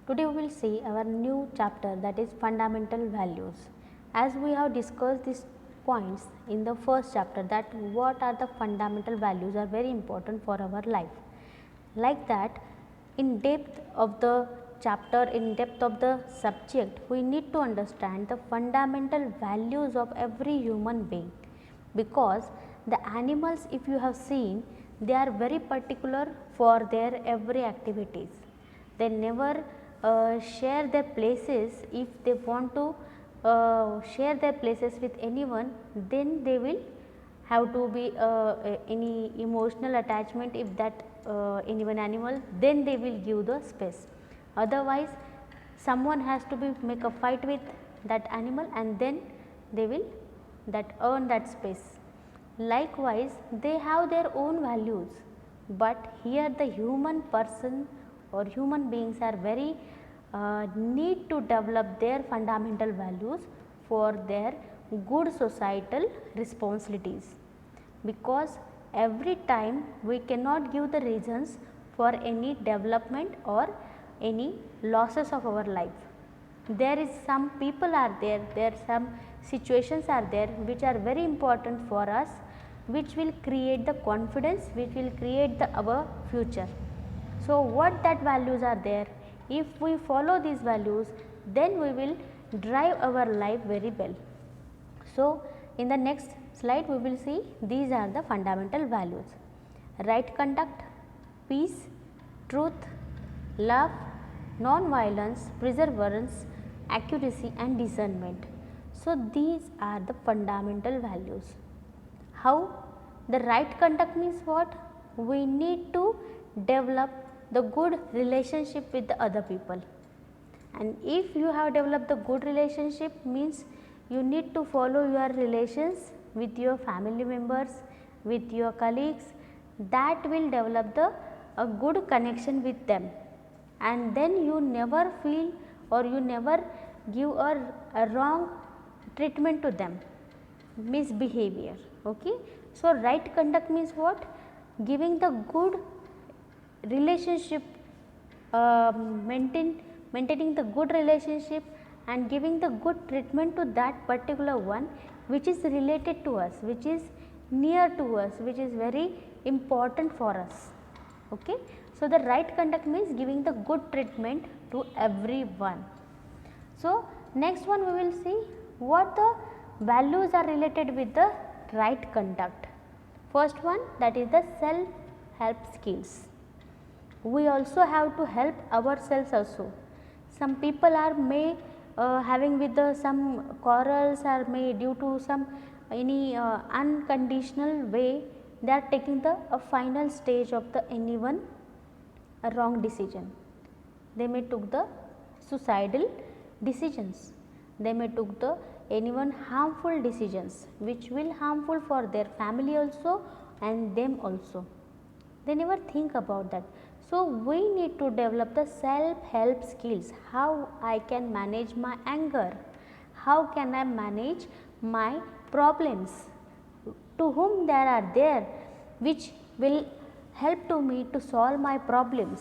Today we will see our new chapter, that is fundamental values. As we have discussed these points in the first chapter, that what are the fundamental values are very important for our life. Like that, in depth of the chapter, in depth of the subject, we need to understand the fundamental values of every human being, because the animals, if you have seen, they are very particular for their every activities. They never share their places. If they want to share their places with anyone, then they will have to be any emotional attachment. If that any one animal, then they will give the space. Otherwise, someone has to be make a fight with that animal, and then they will that earn that space. Likewise, they have their own values, but here the human person or human beings are very need to develop their fundamental values for their good societal responsibilities, because every time we cannot give the reasons for any development or any losses of our life. There is some people are there are some situations are there which are very important for us, which will create the confidence, which will create the our future. So, what that values are there, if we follow these values, then we will drive our life very well. So, in the next slide we will see these are the fundamental values: right conduct, peace, truth, love, non-violence, perseverance, accuracy and discernment. So, these are the fundamental values. How? The right conduct means what? We need to develop the good relationship with the other people, and if you have developed the good relationship, means you need to follow your relations with your family members, with your colleagues, that will develop the a good connection with them, and then you never feel or you never give a wrong treatment to them, misbehavior. Okay. So, right conduct means what? Giving the good relationship, maintaining the good relationship and giving the good treatment to that particular one which is related to us, which is near to us, which is very important for us. Okay. So, the right conduct means giving the good treatment to everyone. So, next one we will see what the values are related with the right conduct. First one, that is the self help skills. We also have to help ourselves also. Some people are may having with the some quarrels, or may due to some any unconditional way, they are taking the a final stage of the anyone a wrong decision. They may took the suicidal decisions, they may took the anyone harmful decisions which will harmful for their family also and them also. They never think about that. So, we need to develop the self help skills. How I can manage my anger, how can I manage my problems, to whom there are there which will help to me to solve my problems,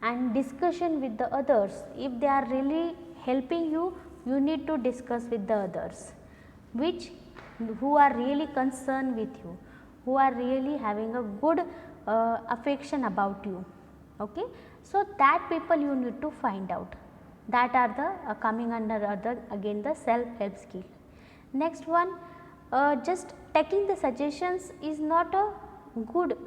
and discussion with the others. If they are really helping you, you need to discuss with the others which who are really concerned with you, who are really having a good affection about you. Okay. So, that people you need to find out, that are the coming under other again the self help skill. Next one, just taking the suggestions is not a good,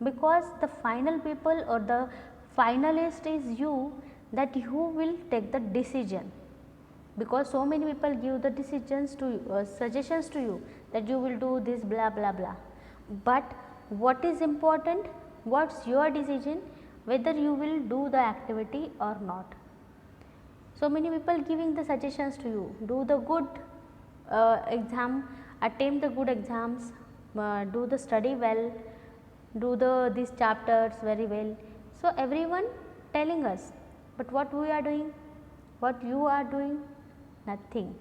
because the final people or the finalist is you, that you will take the decision, because so many people give the decisions to suggestions to you that you will do this blah blah blah, but what is important, what's your decision, whether you will do the activity or not. So, many people giving the suggestions to you, do the good exam, attempt the good exams, do the study well, do the these chapters very well. So, everyone telling us, but what we are doing, what you are doing, nothing.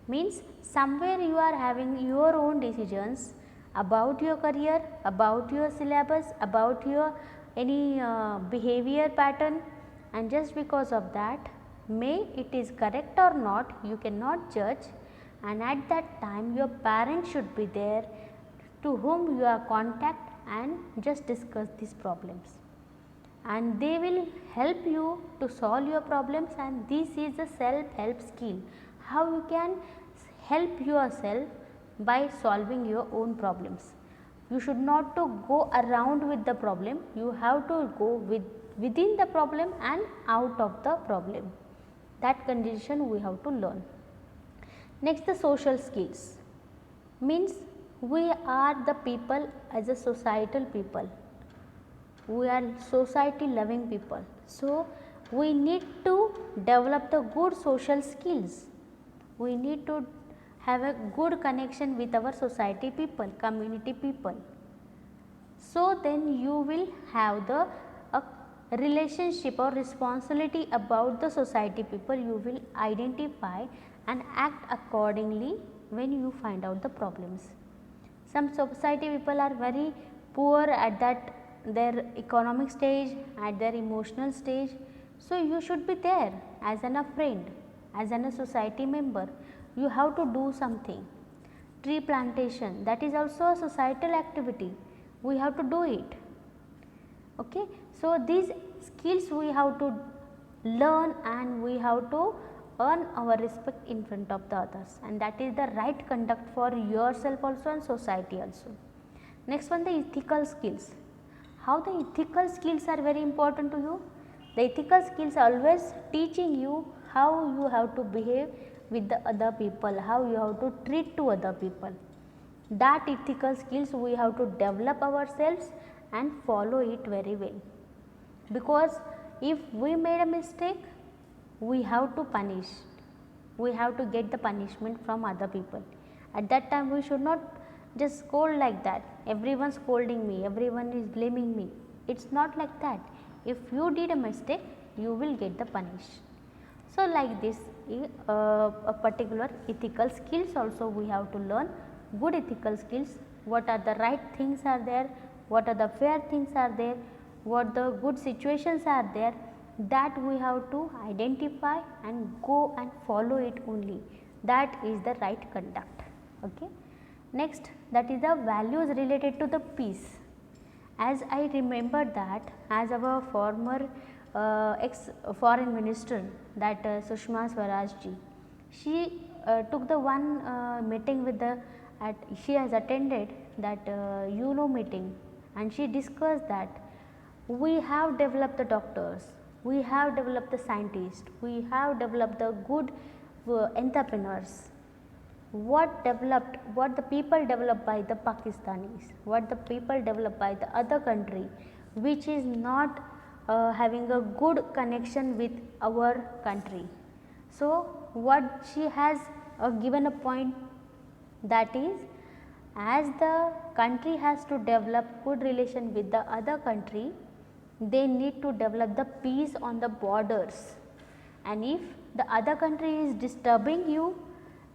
Means somewhere you are having your own decisions about your career, about your syllabus, about your any behavior pattern, and just because of that, may it is correct or not, you cannot judge, and at that time your parents should be there to whom you are contact and just discuss these problems, and they will help you to solve your problems. And this is a self help skill, how you can help yourself by solving your own problems. You should not to go around with the problem, you have to go within the problem and out of the problem. That condition we have to learn. Next, the social skills means we are the people as a societal people, we are society loving people. So, we need to develop the good social skills, we need to have a good connection with our society people, community people. So, then you will have the a relationship or responsibility about the society people, you will identify and act accordingly when you find out the problems. Some society people are very poor at that their economic stage, at their emotional stage. So, you should be there as an a friend, as an a society member, you have to do something. Tree plantation, that is also a societal activity, we have to do it. Okay. So, these skills we have to learn and we have to earn our respect in front of the others, and that is the right conduct for yourself also and society also. Next one, the ethical skills. How the ethical skills are very important to you? The ethical skills always teaching you how you have to behave with the other people, how you have to treat to other people. That ethical skills we have to develop ourselves and follow it very well, because if we made a mistake, we have to punish, we have to get the punishment from other people. At that time we should not just scold like that, everyone scolding me, everyone is blaming me. It is not like that. If you did a mistake, you will get the punish. So, like this a particular ethical skills also we have to learn, good ethical skills, what are the right things are there, what are the fair things are there, what the good situations are there, that we have to identify and go and follow it only, that is the right conduct. Okay. Next, that is the values related to the peace. As I remember that as our former ex foreign minister, that Sushma Swaraj ji, she took the one meeting with the she has attended that UNO meeting, and she discussed that we have developed the doctors, we have developed the scientists, we have developed the good entrepreneurs. What the people developed by the Pakistanis, what the people developed by the other country, which is not having a good connection with our country. So, what she has given a point, that is, as the country has to develop good relation with the other country, they need to develop the peace on the borders, and if the other country is disturbing you,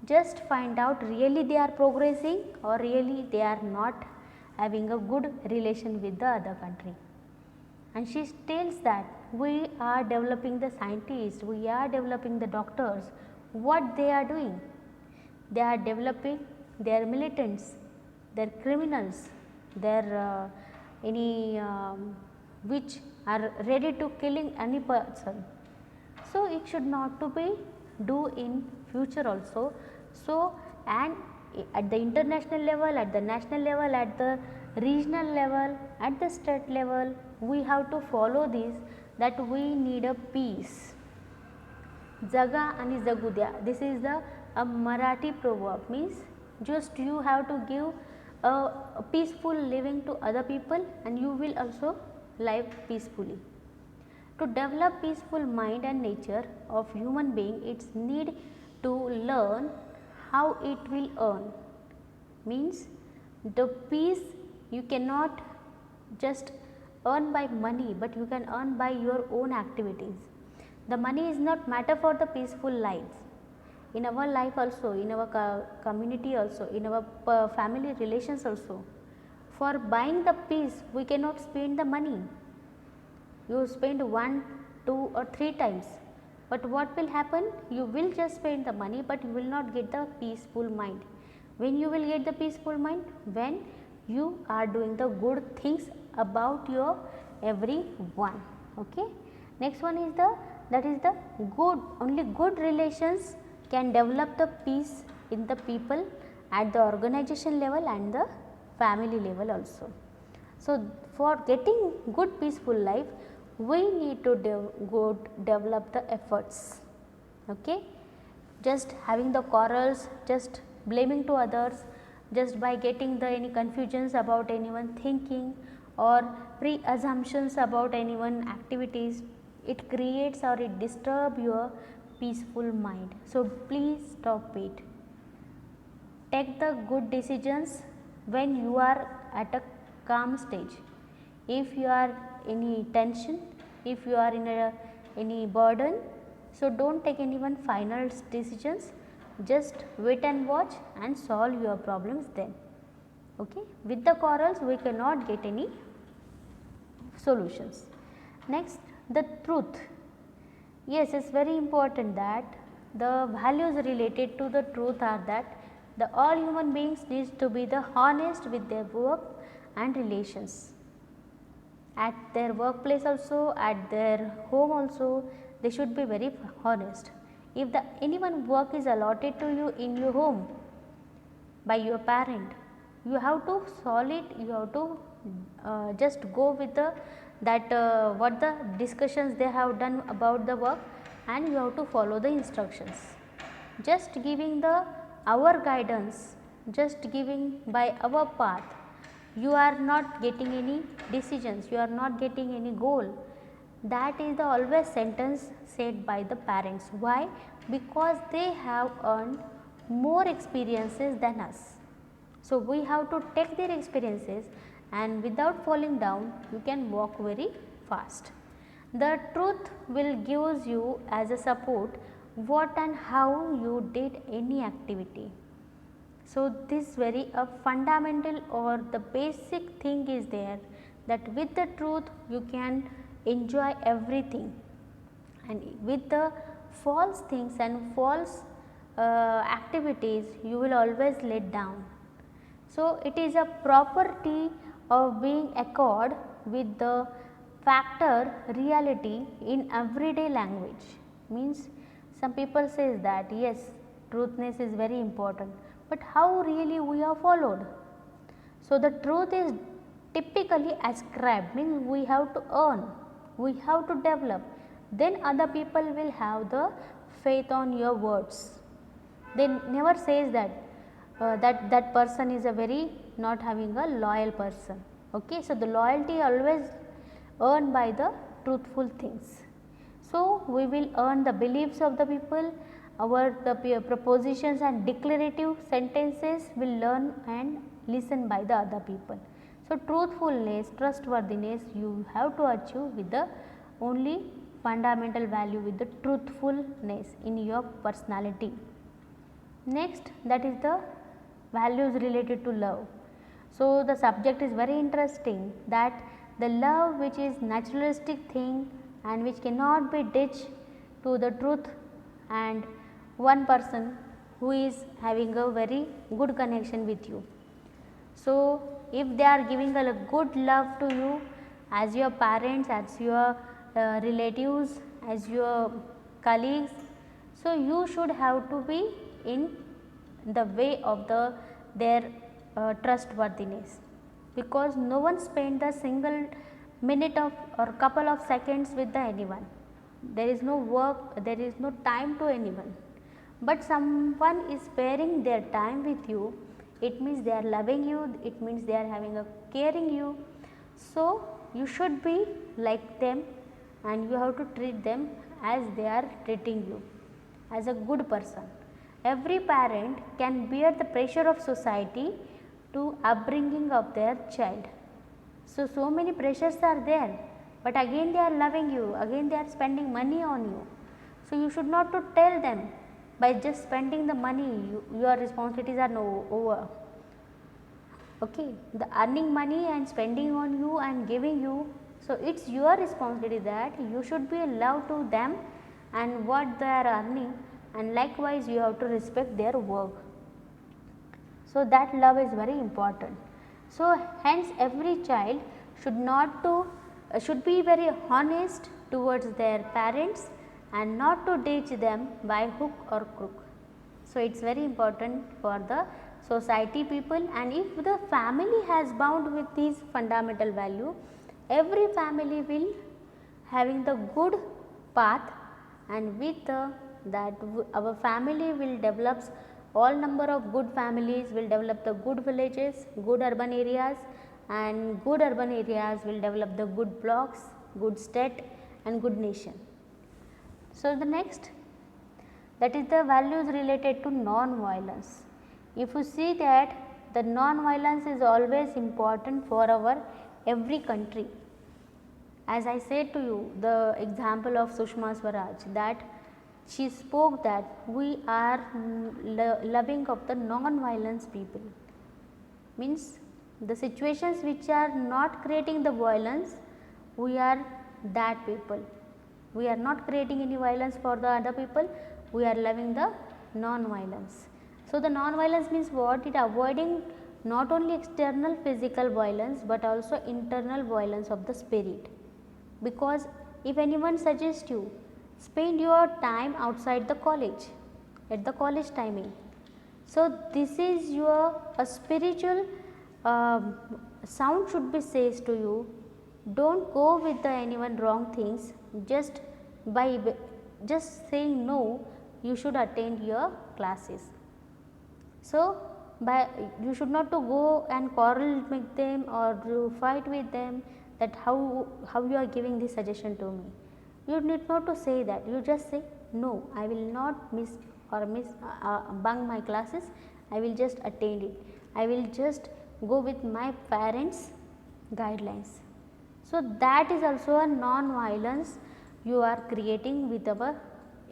just find out really they are progressing or really they are not having a good relation with the other country. And she tells that we are developing the scientists, we are developing the doctors, what they are doing? They are developing their militants, their criminals, their which are ready to killing any person. So, it should not to be do in future also. So, and at the international level, at the national level, at the regional level, at the state level, we have to follow this, that we need a peace. Jaga आणि जगू द्या, this is the a Marathi proverb, means just you have to give a peaceful living to other people and you will also live peacefully. To develop peaceful mind and nature of human being, it's need to learn how it will earn, means the peace you cannot just earn by money, but you can earn by your own activities. The money is not matter for the peaceful life. In our life also, in our community also, in our family relations also, for buying the peace we cannot spend the money. You spend 1 2 or 3 times, but what will happen? You will just spend the money, but you will not get the peaceful mind. When you will get the peaceful mind? When you are doing the good things about your everyone. Okay. Next one is that is the good, only good relations can develop the peace in the people at the organization level and the family level also. So, for getting good peaceful life, we need to develop the efforts. Okay. Just having the quarrels, just blaming to others, just by getting the any confusions about anyone thinking or pre-assumptions about anyone activities, it creates or it disturb your peaceful mind. So, please stop it. Take the good decisions when you are at a calm stage. If you are any tension, if you are in any burden, so don't take anyone final decisions, just wait and watch and solve your problems then. Okay. With the quarrels we cannot get any solutions. Next, the truth. Yes, it is very important that the values related to the truth are that the all human beings needs to be the honest with their work and relations. At their workplace also, at their home also, they should be very honest. If the anyone work is allotted to you in your home by your parent, you have to solve it, you have to just go with the what the discussions they have done about the work, and you have to follow the instructions. Just giving the our guidance, just giving by our path, you are not getting any decisions, you are not getting any goal. That is the always sentence said by the parents. Why? Because they have earned more experiences than us. So, we have to take their experiences, and without falling down you can walk very fast. The truth will gives you as a support what and how you did any activity. So, this very a fundamental or the basic thing is there, that with the truth you can enjoy everything, and with the false things and false activities you will always let down. So, it is a property of being accord with the factor reality in everyday language. Means some people says that yes, truthness is very important, but how really we are followed? So, the truth is typically ascribed, means we have to earn, we have to develop, then other people will have the faith on your words. They never says that that person is a very not having a loyal person. Okay. So, the loyalty always earned by the truthful things. So, we will earn the beliefs of the people, our the propositions and declarative sentences will learn and listen by the other people. So, truthfulness, trustworthiness you have to achieve with the only fundamental value with the truthfulness in your personality. Next, that is the values related to love. So, the subject is very interesting, that the love which is naturalistic thing and which cannot be ditched to the truth, and one person who is having a very good connection with you. So, if they are giving a good love to you as your parents, as your relatives, as your colleagues, so you should have to be in the way of their trustworthiness, because no one spent a single minute of or couple of seconds with anyone. There is no work, there is no time to anyone, but someone is sparing their time with you. It means they are loving you, it means they are having a caring you. So, you should be like them, and you have to treat them as they are treating you, as a good person. Every parent can bear the pressure of society to upbringing of their child. So many pressures are there, but again they are loving you, again they are spending money on you. So, you should not to tell them by just spending the money your responsibilities are over. Okay. The earning money and spending on you and giving you So, it is your responsibility that you should be love to them and what they are earning, and likewise you have to respect their work. So, that love is very important. So, hence every child should not to should be very honest towards their parents and not to teach them by hook or crook. So, it is very important for the society people, and if the family has bound with these fundamental value, every family will having the good path, and with that our family will develops all number of good families will develop the good villages, good urban areas, and good urban areas will develop the good blocks, good state and good nation. So, the next, that is the values related to non-violence. If you see that the non-violence is always important for our every country. As I said to you, the example of Sushma Swaraj, that she spoke that we are loving of the non-violence people, means the situations which are not creating the violence, we are that people. We are not creating any violence for the other people, we are loving the non-violence. So, the non-violence means what? It avoiding not only external physical violence, but also internal violence of the spirit. Because if anyone suggests you spend your time outside the college at the college timing, so this is your a spiritual sound should be says to you, do not go with the anyone wrong things, just by just saying no, you should attend your classes. So, by you should not to go and quarrel with them or to fight with them, that how you are giving this suggestion to me. You need not to say that, you just say no, I will not miss or bunk my classes, I will just attend it, I will just go with my parents guidelines. So, that is also a non-violence you are creating with our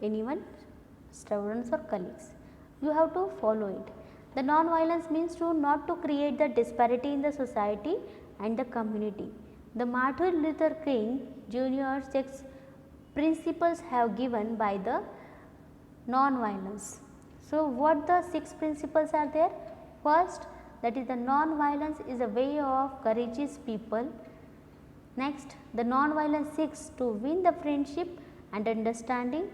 anyone students or colleagues. You have to follow it. The non-violence means to not to create the disparity in the society and the community. The Martin Luther King Jr. 6 principles have given by the non-violence. So, what the 6 principles are there? First, that is the non-violence is a way of courageous people. Next, the non-violence seeks to win the friendship and understanding.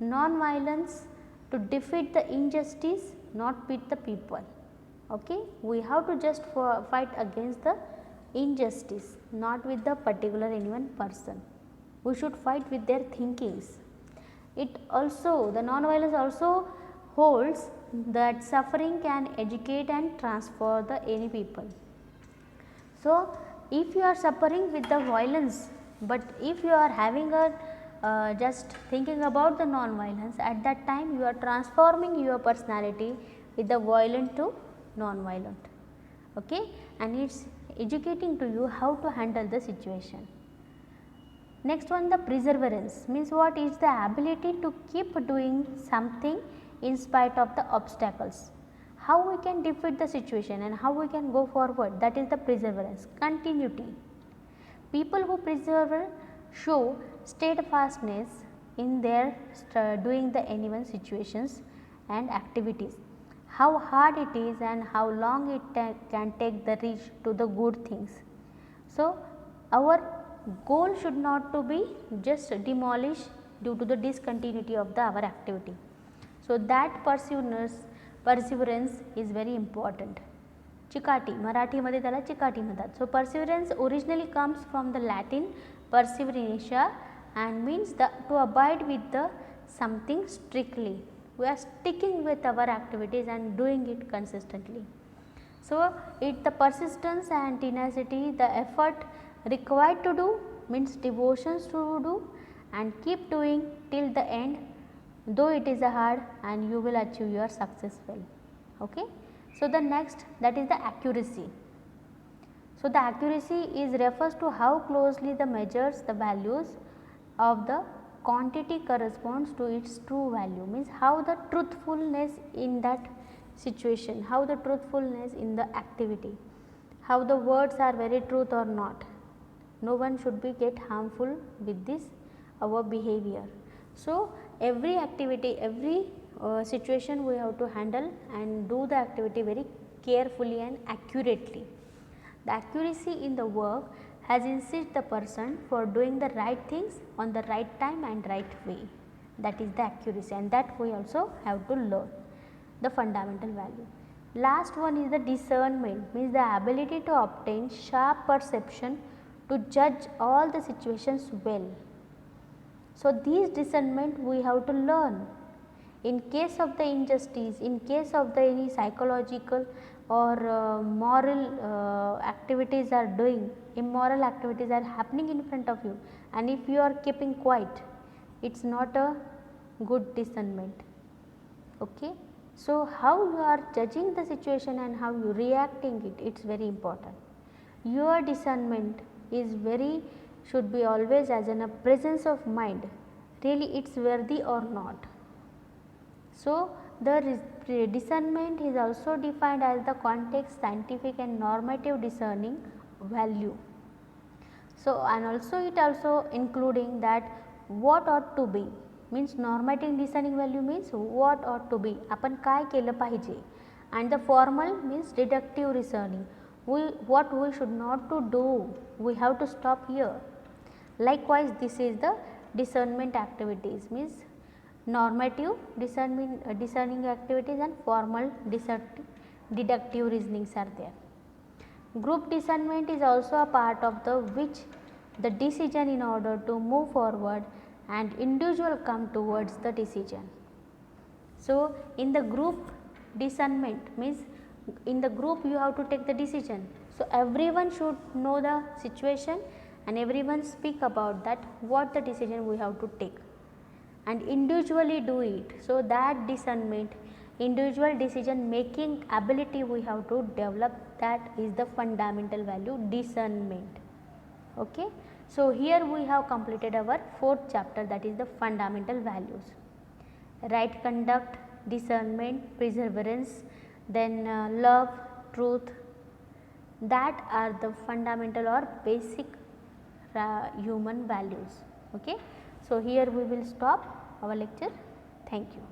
Non-violence to defeat the injustice, not beat the people. Okay? We have to just fight against the injustice, not with the particular anyone person. We should fight with their thinkings. It also, the non-violence also holds that suffering can educate and transform the any people. So, if you are suffering with the violence, but if you are having a just thinking about the non-violence, at that time you are transforming your personality with the violent to non-violent, okay? And it is educating to you how to handle the situation. Next one, the perseverance means what is the ability to keep doing something in spite of the obstacles. How we can defeat the situation and how we can go forward, that is the perseverance, continuity. People who persevere show steadfastness in their doing the anyone situations and activities. How hard it is and how long it can take the reach to the good things. So, our goal should not to be just demolished due to the discontinuity of the our activity. So, that perseverance is very important. चिकाटी, मराठीमध्ये त्याला चिकाटी म्हणतात. So, perseverance originally comes from the Latin perseverantia and means to abide with the something strictly. We are sticking with our activities and doing it consistently. So, the persistence and tenacity, the effort required to do means devotions to do and keep doing till the end, though it is hard, and you will achieve your successful. Okay? So, the next, that is the accuracy. So, the accuracy is refers to how closely the measures the values of the quantity corresponds to its true value, means how the truthfulness in that situation, how the truthfulness in the activity, how the words are very truth or not. no one should be get harmful with this our behavior. So, every activity, every situation we have to handle and do the activity very carefully and accurately. The accuracy in the work has insisted the person for doing the right things on the right time and right way. That is the accuracy, and that we also have to learn the fundamental value. Last one is the discernment, means the ability to obtain sharp perception to judge all the situations well. So, these discernment we have to learn. In case of the injustice, in case of the any psychological or moral activities are doing, immoral activities are happening in front of you, and if you are keeping quiet, it is not a good discernment. Okay. So, how you are judging the situation and how you reacting it is very important. Your discernment is very should be always as in a presence of mind, really it is worthy or not. So, the discernment is also defined as the context, scientific and normative discerning value. So, and also it also including that what ought to be, means normative discerning value means what ought to be, आपण काय केलं पाहिजे, and the formal means deductive reasoning, what we should not to do, we have to stop here. Likewise, this is the discernment activities, means normative discerning activities and formal deductive reasonings are there. Group discernment is also a part of the which the decision in order to move forward and individual come towards the decision. So, in the group discernment means in the group you have to take the decision. So, everyone should know the situation and everyone speak about that what the decision we have to take and individually do it. So, that discernment, individual decision making ability we have to develop, that is the fundamental value discernment. Okay. So, here we have completed our fourth chapter, that is the fundamental values: right conduct, discernment, perseverance, then love, truth, that are the fundamental or basic human values. Okay. So, here we will stop our lecture. Thank you.